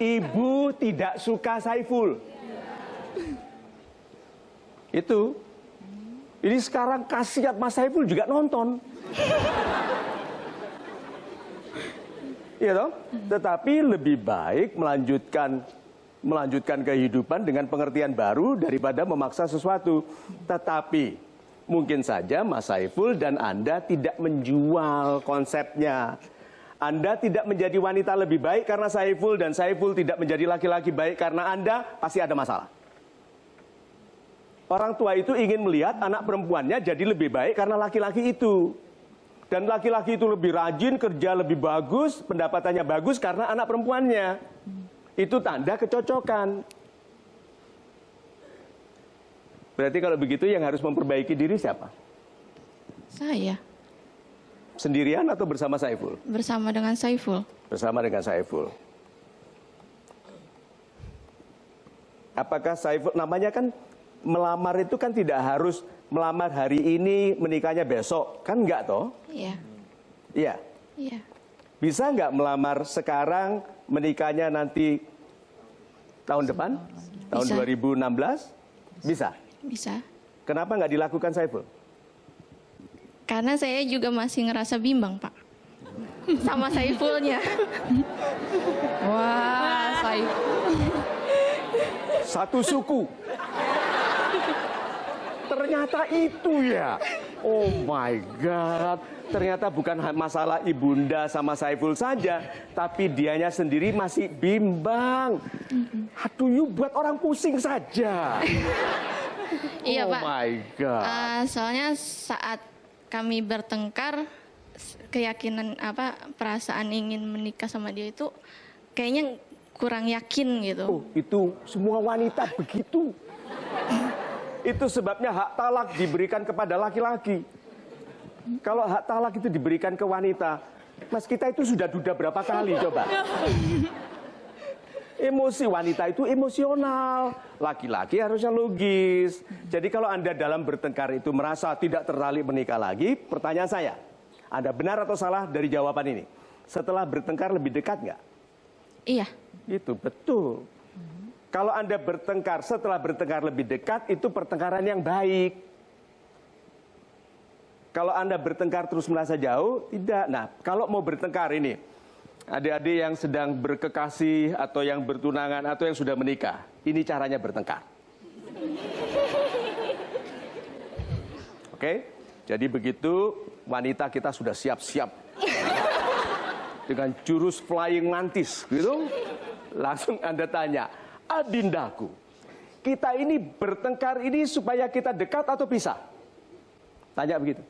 Ibu tidak suka Saiful. Itu. Ini sekarang kasihat Mas Saiful juga nonton. Iya toh? Tetapi lebih baik melanjutkan kehidupan dengan pengertian baru daripada memaksa sesuatu. Tetapi mungkin saja Mas Saiful dan Anda tidak menjual konsepnya. Anda tidak menjadi wanita lebih baik karena Saiful, dan Saiful tidak menjadi laki-laki baik karena Anda, pasti ada masalah. Orang tua itu ingin melihat anak perempuannya jadi lebih baik karena laki-laki itu. Dan laki-laki itu lebih rajin, kerja lebih bagus, pendapatannya bagus karena anak perempuannya. Itu tanda kecocokan. Berarti kalau begitu yang harus memperbaiki diri siapa? Saya. Sendirian atau bersama Saiful? Bersama dengan Saiful. Bersama dengan Saiful. Apakah Saiful, namanya kan melamar itu kan tidak harus melamar hari ini, menikahnya besok. Kan enggak toh? Iya. Iya. Iya. Bisa nggak melamar sekarang, menikahnya nanti tahun depan? Tahun Bisa. 2016? Bisa? Bisa. Kenapa nggak dilakukan Saiful? Karena saya juga masih ngerasa bimbang, Pak. Sama Saifulnya. Wah, Saiful. Satu suku. Ternyata itu ya. Oh my God. Ternyata bukan masalah ibunda sama Saiful saja, tapi dianya sendiri masih bimbang. Aduh, you buat orang pusing saja. Iya, Oh Pak. my God. Soalnya saat kami bertengkar, keyakinan perasaan ingin menikah sama dia itu kayaknya kurang yakin gitu. Oh, itu semua wanita begitu. Itu sebabnya hak talak diberikan kepada laki-laki. Kalau hak talak itu diberikan ke wanita, Mas, kita itu sudah duda berapa kali coba. Emosi wanita itu emosional, laki-laki harusnya logis. Jadi kalau Anda dalam bertengkar itu merasa tidak tertarik menikah lagi, pertanyaan saya, Anda benar atau salah dari jawaban ini? Setelah bertengkar lebih dekat nggak? Iya. Itu betul. Kalau Anda bertengkar, setelah bertengkar lebih dekat, itu pertengkaran yang baik. Kalau Anda bertengkar terus merasa jauh, tidak. Nah, kalau mau bertengkar ini, adik-adik yang sedang berkekasih, atau yang bertunangan, atau yang sudah menikah, ini caranya bertengkar. Oke? Jadi begitu, wanita kita sudah siap-siap. Dengan jurus flying mantis, gitu. Langsung Anda tanya, adindaku, kita ini bertengkar ini supaya kita dekat atau pisah? Tanya begitu.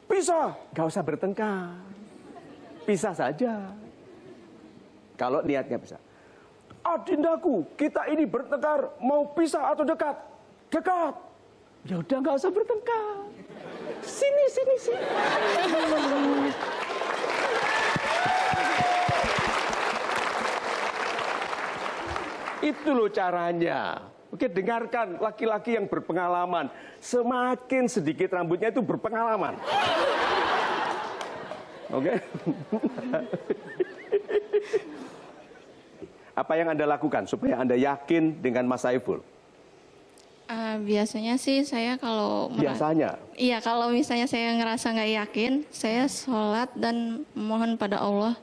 Pisah, gak usah bertengkar. Pisah saja. Kalau niatnya pisah. Adindaku, kita ini bertengkar mau pisah atau dekat? Dekat. Ya udah gak usah bertengkar. Sini. Itu loh caranya. Oke, dengarkan laki-laki yang berpengalaman. Semakin sedikit rambutnya itu berpengalaman. Oke. Apa yang Anda lakukan supaya Anda yakin dengan Mas Saiful? Biasanya sih saya kalau Biasanya. iya, kalau misalnya saya ngerasa nggak yakin, saya sholat dan mohon pada Allah.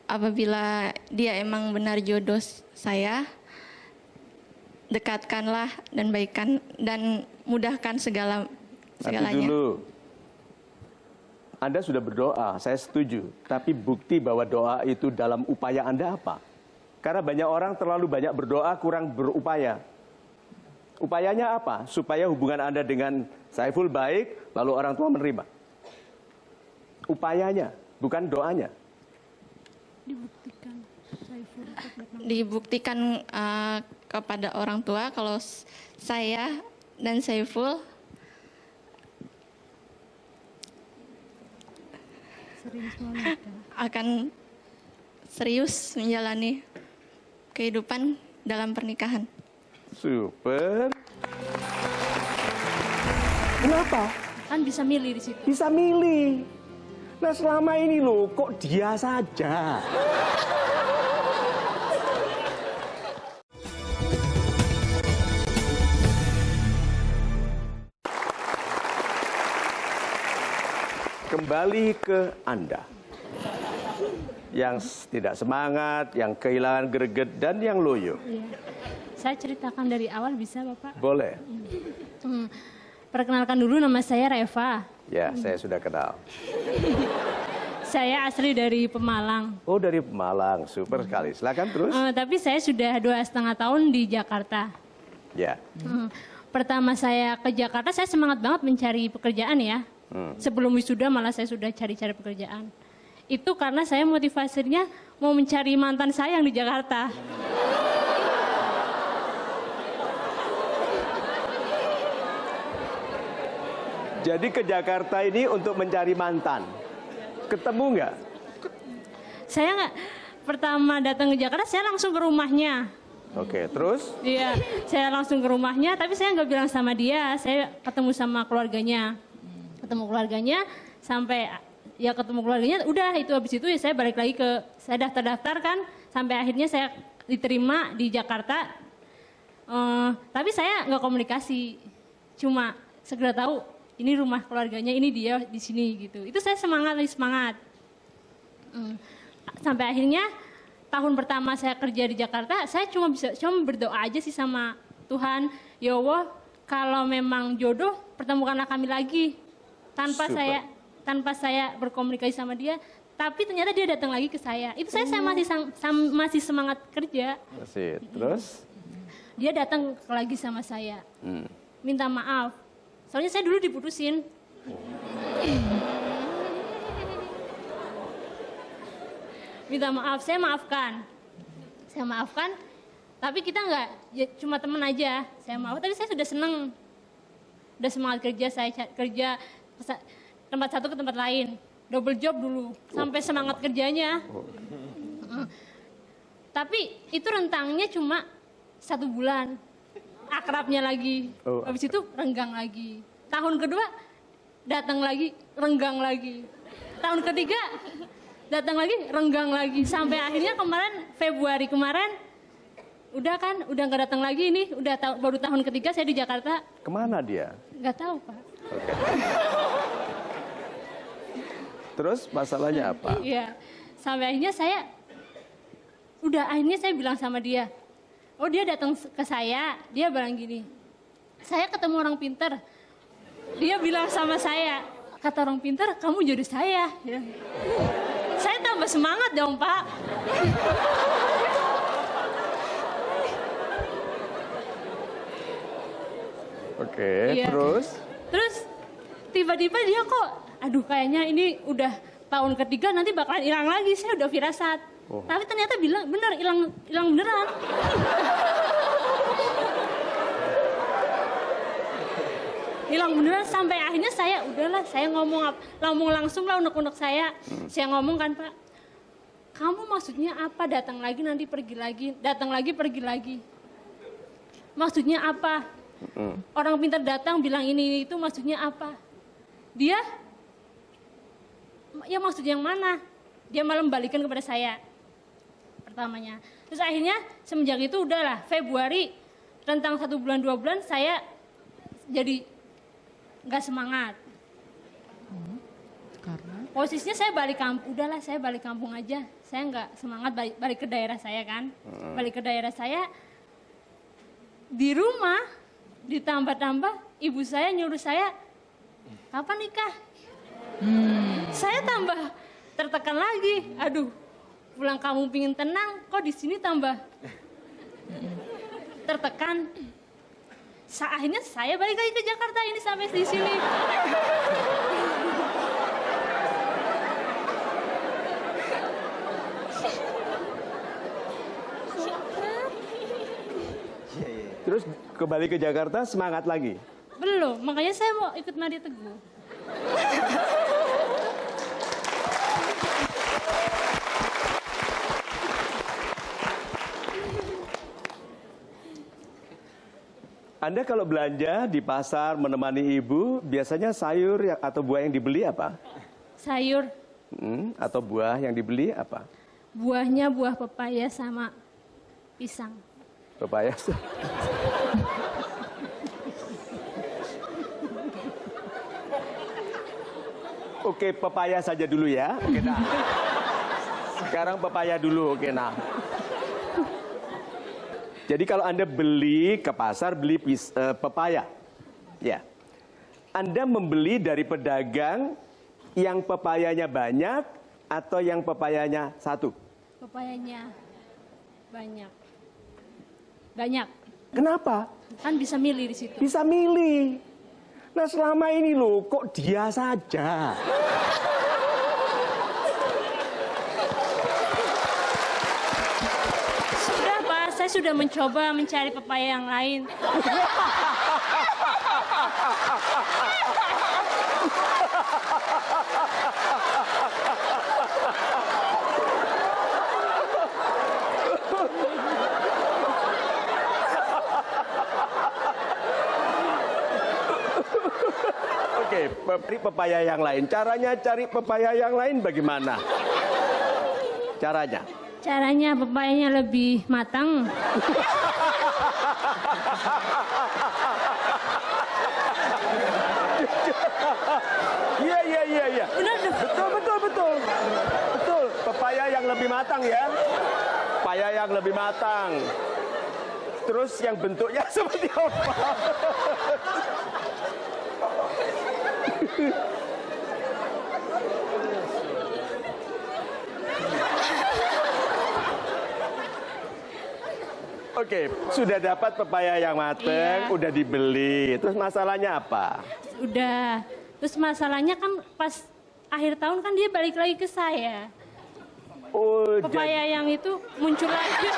Apabila dia emang benar jodoh saya, dekatkanlah dan baikkan dan mudahkan Nanti segalanya. dulu. Anda sudah berdoa, saya setuju. Tapi bukti bahwa doa itu dalam upaya Anda apa? Karena banyak orang terlalu banyak berdoa, kurang berupaya. Upayanya apa? Supaya hubungan Anda dengan Saiful baik, lalu orang tua menerima. Upayanya, bukan doanya. Dibuktikan Saiful untuk datang. Dibuktikan kepada orang tua kalau saya dan Saiful Serius wanita. akan serius menjalani kehidupan dalam pernikahan. Super. Kenapa? Kan bisa milih di situ. Bisa milih. Nah selama ini loh, kok dia saja? Kembali ke Anda. Yang tidak semangat, yang kehilangan greget, dan yang loyo. Iya. Saya ceritakan dari awal bisa Bapak? Boleh? Perkenalkan dulu, nama saya Reva. Ya, saya sudah kenal. Saya asli dari Pemalang. Oh, dari Pemalang. Super sekali. Silakan terus. Tapi saya sudah 2,5 tahun di Jakarta. Ya. Pertama saya ke Jakarta, saya semangat banget mencari pekerjaan ya. Sebelum wisuda malah saya sudah cari-cari pekerjaan. Itu karena saya motivasinya mau mencari mantan saya yang di Jakarta. Jadi ke Jakarta ini untuk mencari mantan. Ketemu nggak? Saya nggak, pertama datang ke Jakarta saya langsung ke rumahnya. Oke, terus? Iya, saya langsung ke rumahnya, tapi saya nggak bilang sama dia. Saya ketemu sama keluarganya. Ketemu keluarganya, sampai ya ketemu keluarganya, udah itu habis itu ya saya balik lagi saya daftar-daftar kan, sampai akhirnya saya diterima di Jakarta. Tapi saya nggak komunikasi, cuma segera tahu ini rumah keluarganya, ini dia di sini gitu. Itu saya semangat. Sampai akhirnya tahun pertama saya kerja di Jakarta, saya cuma berdoa aja sih sama Tuhan, ya Allah, kalau memang jodoh pertemukanlah kami lagi. Tanpa saya berkomunikasi sama dia, tapi ternyata dia datang lagi ke saya. Itu saya masih semangat kerja. Masih. Terus? Dia datang lagi sama saya, minta maaf. Soalnya saya dulu diputusin. Minta maaf, saya maafkan. Tapi kita nggak, ya cuma teman aja. Saya maaf, tapi saya sudah seneng. Udah semangat kerja, saya kerja tempat satu ke tempat lain. Double job dulu, sampai semangat kerjanya. Tapi itu rentangnya cuma 1 bulan. Akrabnya lagi, habis itu renggang lagi. Tahun kedua datang lagi, renggang lagi. Tahun ketiga datang lagi, renggang lagi. Sampai akhirnya Februari kemarin, udah nggak datang lagi ini. Baru tahun ketiga saya di Jakarta. Kemana dia? Nggak tahu Pak. Oke. Terus masalahnya apa? Iya, sampai akhirnya saya bilang sama dia. Oh dia datang ke saya, dia bilang gini, saya ketemu orang pintar. Dia bilang sama saya, kata orang pintar, kamu jodoh saya. Ya. Saya tambah semangat dong Pak. Oke, Iya. Terus tiba-tiba dia kok, aduh kayaknya ini udah tahun ketiga nanti bakalan hilang lagi. Saya udah firasat. Tapi ternyata bilang bener, hilang beneran. Hilang beneran sampai akhirnya saya ngomong langsung lah unek-unek saya. Saya ngomong kan Pak, kamu maksudnya apa datang lagi nanti pergi lagi, datang lagi pergi lagi. Maksudnya apa? Orang pintar datang bilang ini itu maksudnya apa? Dia, ya maksudnya yang mana? Dia malah membalikan kepada saya. Pertamanya. Terus akhirnya semenjak itu udahlah Februari, rentang 1 bulan 2 bulan saya jadi nggak semangat. Karena Posisinya saya balik kampung, udahlah saya balik kampung aja. Saya nggak semangat balik ke daerah saya kan. Balik ke daerah saya, di rumah ditambah-tambah ibu saya nyuruh saya, kapan nikah? Saya tambah tertekan lagi. Aduh, pulang kamu pingin tenang, kok di sini tambah tertekan. Akhirnya saya balik lagi ke Jakarta ini sampai di sini. Terus kembali ke Jakarta semangat lagi. Belum, makanya saya mau ikut Nadia Teguh. Anda kalau belanja di pasar menemani ibu, biasanya sayur atau buah yang dibeli apa? Sayur, Atau buah yang dibeli apa? buahnya buah pepaya sama pisang. Pepaya. Oke, pepaya saja dulu ya. Oke, nah. Sekarang pepaya dulu, oke nah. Jadi kalau Anda beli ke pasar, beli pepaya. Ya. Anda membeli dari pedagang yang pepayanya banyak atau yang pepayanya satu? Pepayanya banyak. Banyak. Kenapa? Kan bisa milih di situ. Bisa milih. Nah selama ini loh, kok dia saja? Sudah Pak, saya sudah mencoba mencari pepaya yang lain. Oke, cari pepaya yang lain. Caranya cari pepaya yang lain bagaimana? Caranya? Caranya pepayanya lebih matang. Iya. Betul. Betul, pepaya yang lebih matang ya. Pepaya yang lebih matang. Terus yang bentuknya seperti apa? Oke, sudah dapat pepaya yang matang, Iya. udah dibeli. Terus masalahnya apa? Udah. Terus masalahnya kan pas akhir tahun kan dia balik lagi ke saya. Oh, Pepaya yang itu muncul lagi.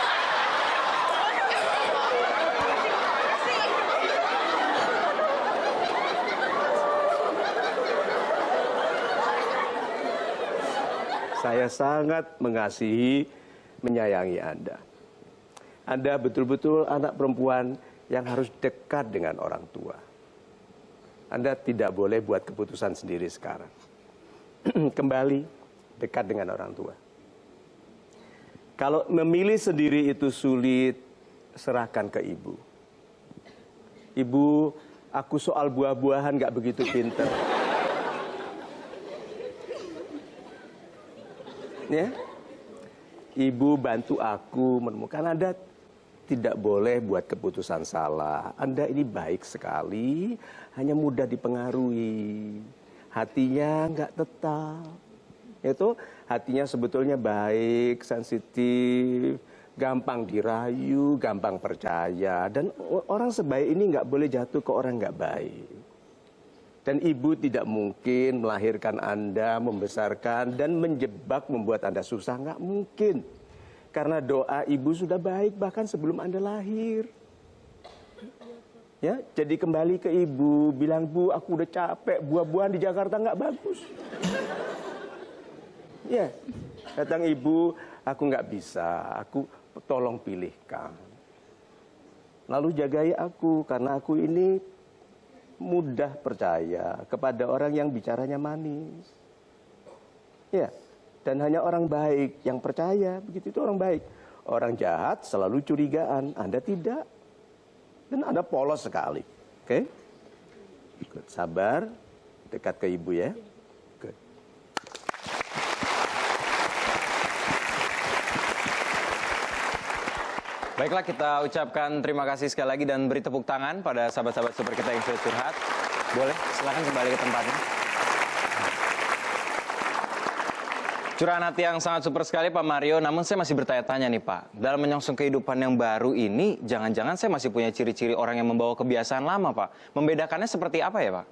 saya sangat mengasihi, menyayangi Anda. Anda betul-betul anak perempuan yang harus dekat dengan orang tua. Anda tidak boleh buat keputusan sendiri sekarang. Kembali dekat dengan orang tua. Kalau memilih sendiri itu sulit, serahkan ke ibu. Ibu, aku soal buah-buahan gak begitu pinter. Ya, ibu bantu aku menemukan. Anda tidak boleh buat keputusan salah. Anda ini baik sekali, hanya mudah dipengaruhi. Hatinya nggak tetap. Itu hatinya sebetulnya baik, sensitif, gampang dirayu, gampang percaya. Dan orang sebaik ini nggak boleh jatuh ke orang nggak baik. Dan ibu tidak mungkin melahirkan Anda, membesarkan, dan menjebak membuat Anda susah. Nggak mungkin. Karena doa ibu sudah baik bahkan sebelum Anda lahir. Ya, jadi kembali ke ibu, bilang, Bu, aku udah capek, buah-buahan di Jakarta nggak bagus. Ya, datang ibu, aku nggak bisa, aku tolong pilihkan. Lalu jagai aku, karena aku ini mudah percaya kepada orang yang bicaranya manis. Ya, dan hanya orang baik yang percaya, begitu itu orang baik. Orang jahat selalu curigaan, Anda tidak. Dan Anda polos sekali. Oke? Good. Sabar, dekat ke ibu ya. Good. Baiklah, kita ucapkan terima kasih sekali lagi dan beri tepuk tangan pada sahabat-sahabat super kita yang sudah curhat. Boleh, silakan kembali ke tempatnya. Curahan hati yang sangat super sekali Pak Mario, namun saya masih bertanya-tanya nih Pak. Dalam menyongsong kehidupan yang baru ini, jangan-jangan saya masih punya ciri-ciri orang yang membawa kebiasaan lama Pak. Membedakannya seperti apa ya Pak?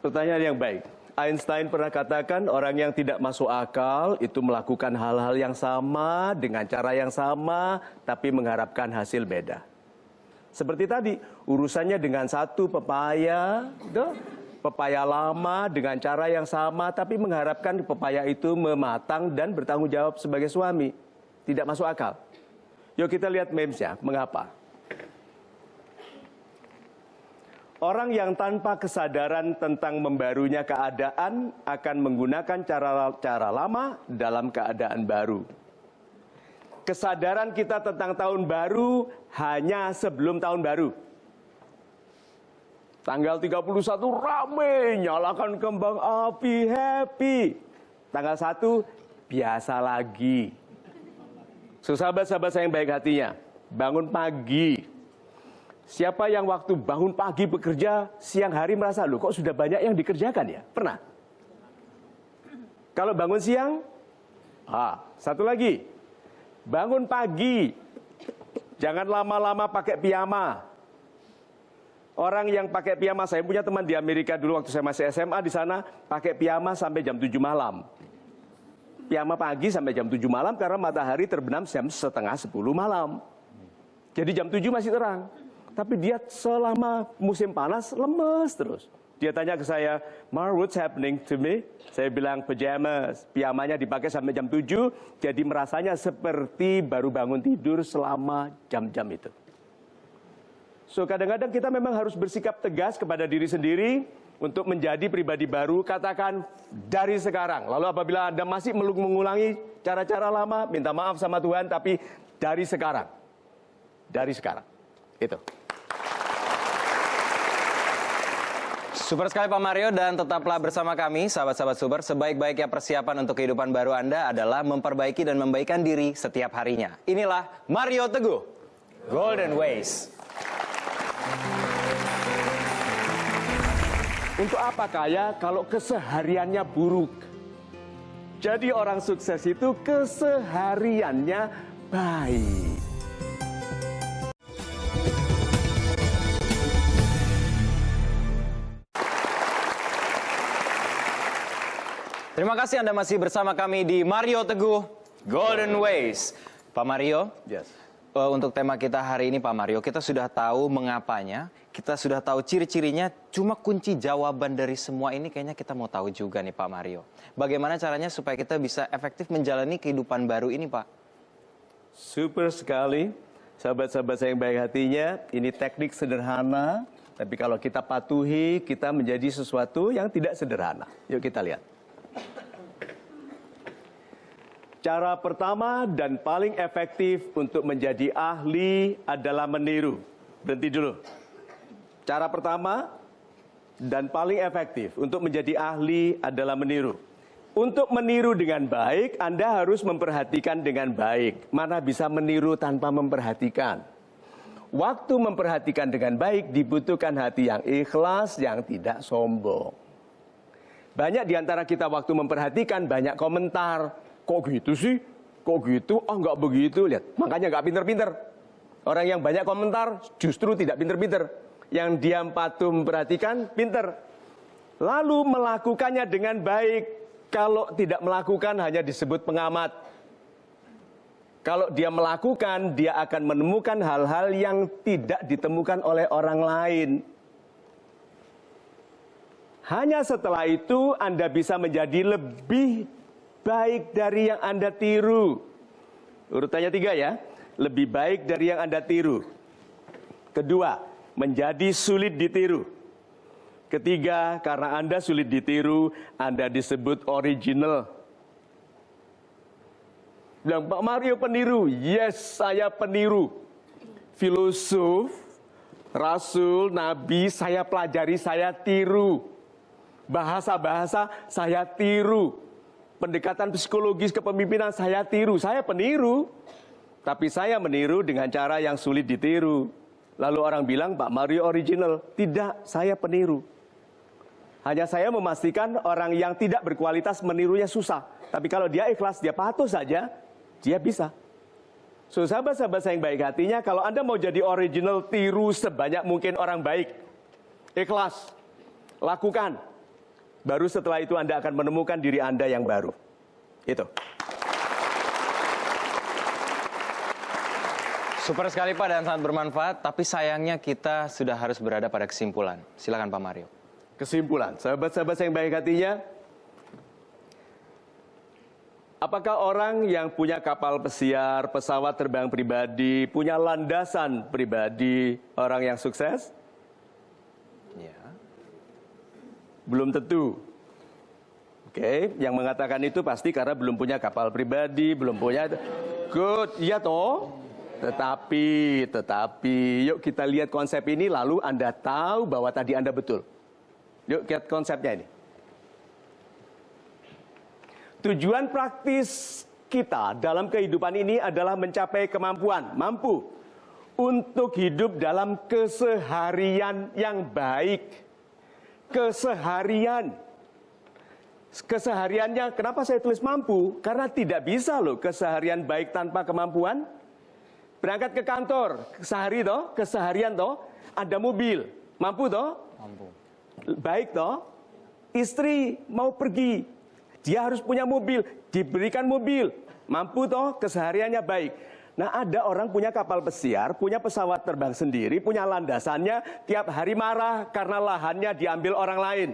Pertanyaan yang baik. Einstein pernah katakan orang yang tidak masuk akal itu melakukan hal-hal yang sama dengan cara yang sama tapi mengharapkan hasil beda. Seperti tadi, urusannya dengan satu pepaya, pepaya lama dengan cara yang sama tapi mengharapkan pepaya itu mematang dan bertanggung jawab sebagai suami. Tidak masuk akal. Yuk kita lihat memesnya, mengapa? Orang yang tanpa kesadaran tentang membarunya keadaan akan menggunakan cara lama dalam keadaan baru. Kesadaran kita tentang tahun baru hanya sebelum tahun baru. Tanggal 31 rame, nyalakan kembang api, happy. Tanggal 1 biasa lagi. So, sahabat-sahabat saya yang baik hatinya, bangun pagi. Siapa yang waktu bangun pagi bekerja, siang hari merasa, loh kok sudah banyak yang dikerjakan ya? Pernah? Kalau bangun siang, satu lagi. Bangun pagi, jangan lama-lama pakai piyama. Orang yang pakai piyama, saya punya teman di Amerika dulu waktu saya masih SMA di sana, pakai piyama sampai jam 7 malam. Piyama pagi sampai jam 7 malam karena matahari terbenam jam setengah 10 malam. Jadi jam 7 masih terang. Tapi dia selama musim panas lemes terus. Dia tanya ke saya, Mar, what's happening to me? Saya bilang, pajamas. Piyamanya dipakai sampai jam 7, jadi merasanya seperti baru bangun tidur selama jam-jam itu. So, kadang-kadang kita memang harus bersikap tegas kepada diri sendiri untuk menjadi pribadi baru, katakan dari sekarang. Lalu apabila Anda masih mengulangi cara-cara lama, minta maaf sama Tuhan, tapi dari sekarang. Dari sekarang. Itu. Super sekali Pak Mario, dan tetaplah bersama kami, sahabat-sahabat super. Sebaik-baiknya persiapan untuk kehidupan baru Anda adalah memperbaiki dan membaikkan diri setiap harinya. Inilah Mario Teguh, Golden Ways. Untuk apa kaya kalau kesehariannya buruk? Jadi orang sukses itu kesehariannya baik. Terima kasih Anda masih bersama kami di Mario Teguh, Golden Ways. Pak Mario, Yes. Untuk tema kita hari ini Pak Mario, kita sudah tahu mengapanya, kita sudah tahu ciri-cirinya, cuma kunci jawaban dari semua ini kayaknya kita mau tahu juga nih Pak Mario. Bagaimana caranya supaya kita bisa efektif menjalani kehidupan baru ini Pak? Super sekali, sahabat-sahabat saya yang baik hatinya, ini teknik sederhana, tapi kalau kita patuhi, kita menjadi sesuatu yang tidak sederhana. Yuk kita lihat. Cara pertama dan paling efektif untuk menjadi ahli adalah meniru. Berhenti dulu. Cara pertama dan paling efektif untuk menjadi ahli adalah meniru. Untuk meniru dengan baik, Anda harus memperhatikan dengan baik. Mana bisa meniru tanpa memperhatikan? Waktu memperhatikan dengan baik dibutuhkan hati yang ikhlas, yang tidak sombong. Banyak di antara kita waktu memperhatikan banyak komentar. Kok gitu sih? Kok gitu? Oh nggak begitu. Lihat, makanya nggak pinter-pinter. Orang yang banyak komentar justru tidak pinter-pinter. Yang diam patuh memperhatikan, pinter. Lalu melakukannya dengan baik. Kalau tidak melakukan hanya disebut pengamat. Kalau dia melakukan, dia akan menemukan hal-hal yang tidak ditemukan oleh orang lain. Hanya setelah itu Anda bisa menjadi lebih baik dari yang Anda tiru. Urutannya 3 ya. Lebih baik dari yang Anda tiru. Kedua, menjadi sulit ditiru. Ketiga, karena Anda sulit ditiru, Anda disebut original. Bilang, Pak Mario peniru. Yes, saya peniru. Filosof, Rasul, Nabi saya pelajari, saya tiru. Bahasa-bahasa saya tiru. Pendekatan psikologis kepemimpinan saya tiru. Saya peniru. Tapi saya meniru dengan cara yang sulit ditiru. Lalu orang bilang, Pak Mario original. Tidak, saya peniru. Hanya saya memastikan orang yang tidak berkualitas menirunya susah. Tapi kalau dia ikhlas, dia patuh saja, dia bisa. So, sahabat-sahabat saya yang baik hatinya, kalau Anda mau jadi original, tiru sebanyak mungkin orang baik. Ikhlas, lakukan. Baru setelah itu Anda akan menemukan diri Anda yang baru. Itu. Super sekali Pak dan sangat bermanfaat, tapi sayangnya kita sudah harus berada pada kesimpulan. Silakan Pak Mario. Kesimpulan, sahabat-sahabat saya yang baik hatinya, apakah orang yang punya kapal pesiar, pesawat terbang pribadi, punya landasan pribadi, orang yang sukses? Ya. Belum tentu. Oke, yang mengatakan itu pasti karena belum punya kapal pribadi, belum punya... Good, iya toh? Tetapi, yuk kita lihat konsep ini lalu Anda tahu bahwa tadi Anda betul. Yuk lihat konsepnya ini. Tujuan praktis kita dalam kehidupan ini adalah mencapai kemampuan, mampu untuk hidup dalam keseharian yang baik. Keseharian. Kesehariannya, kenapa saya tulis mampu? Karena tidak bisa loh keseharian baik tanpa kemampuan. Berangkat ke kantor, sehari toh, keseharian toh, ada mobil, mampu toh? Mampu. Baik toh, istri mau pergi, dia harus punya mobil, diberikan mobil, mampu toh, kesehariannya baik. Nah ada orang punya kapal pesiar, punya pesawat terbang sendiri, punya landasannya, tiap hari marah karena lahannya diambil orang lain.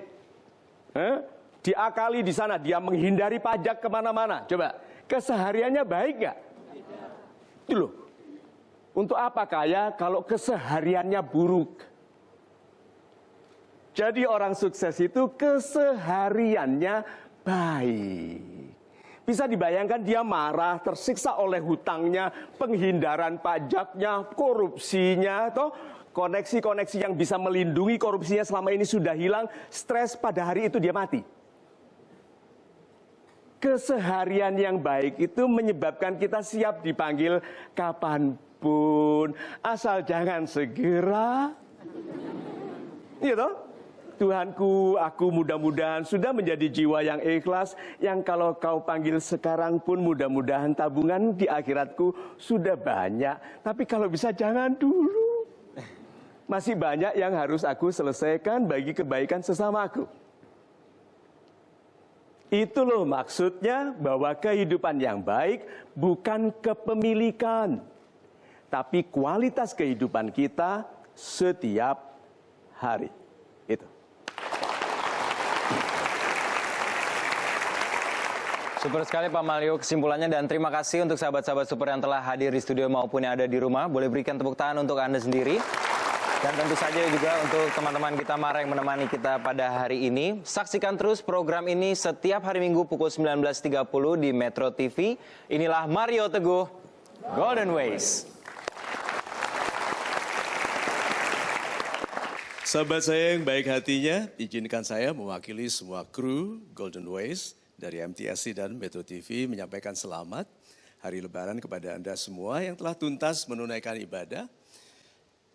Diakali di sana, dia menghindari pajak kemana-mana. Coba, kesehariannya baik nggak? Itu loh. Untuk apa kaya kalau kesehariannya buruk? Jadi orang sukses itu kesehariannya baik. Bisa dibayangkan dia marah, tersiksa oleh hutangnya, penghindaran pajaknya, korupsinya, atau koneksi-koneksi yang bisa melindungi korupsinya selama ini sudah hilang, stres pada hari itu dia mati. Keseharian yang baik itu menyebabkan kita siap dipanggil kapanpun, asal jangan segera. Gitu. Tuhanku, aku mudah-mudahan sudah menjadi jiwa yang ikhlas, yang kalau kau panggil sekarang pun mudah-mudahan tabungan di akhiratku sudah banyak. Tapi kalau bisa jangan dulu. Masih banyak yang harus aku selesaikan bagi kebaikan sesamaku. Itu loh maksudnya bahwa kehidupan yang baik bukan kepemilikan. Tapi kualitas kehidupan kita setiap hari. Itu. Super sekali Pak Mario kesimpulannya, dan terima kasih untuk sahabat-sahabat Super yang telah hadir di studio maupun yang ada di rumah. Boleh berikan tepuk tangan untuk Anda sendiri. Dan tentu saja juga untuk teman-teman kita Mara yang menemani kita pada hari ini. Saksikan terus program ini setiap hari Minggu pukul 19.30 di Metro TV. Inilah Mario Teguh, Golden Ways. Sahabat saya yang baik hatinya, izinkan saya mewakili semua kru Golden Ways dari MTSC dan Metro TV menyampaikan selamat Hari Lebaran kepada Anda semua yang telah tuntas menunaikan ibadah.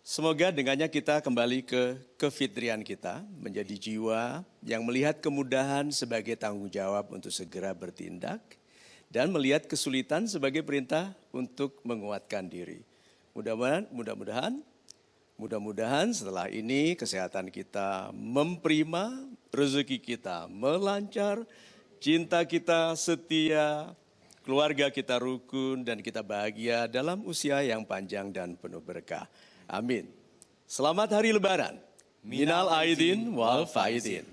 Semoga dengannya kita kembali ke kefitrian kita, menjadi jiwa yang melihat kemudahan sebagai tanggung jawab untuk segera bertindak dan melihat kesulitan sebagai perintah untuk menguatkan diri. Mudah-mudahan setelah ini kesehatan kita memprima, rezeki kita melancar, cinta kita setia, keluarga kita rukun, dan kita bahagia dalam usia yang panjang dan penuh berkah. Amin. Selamat Hari Lebaran. Minal aidin wal faizin.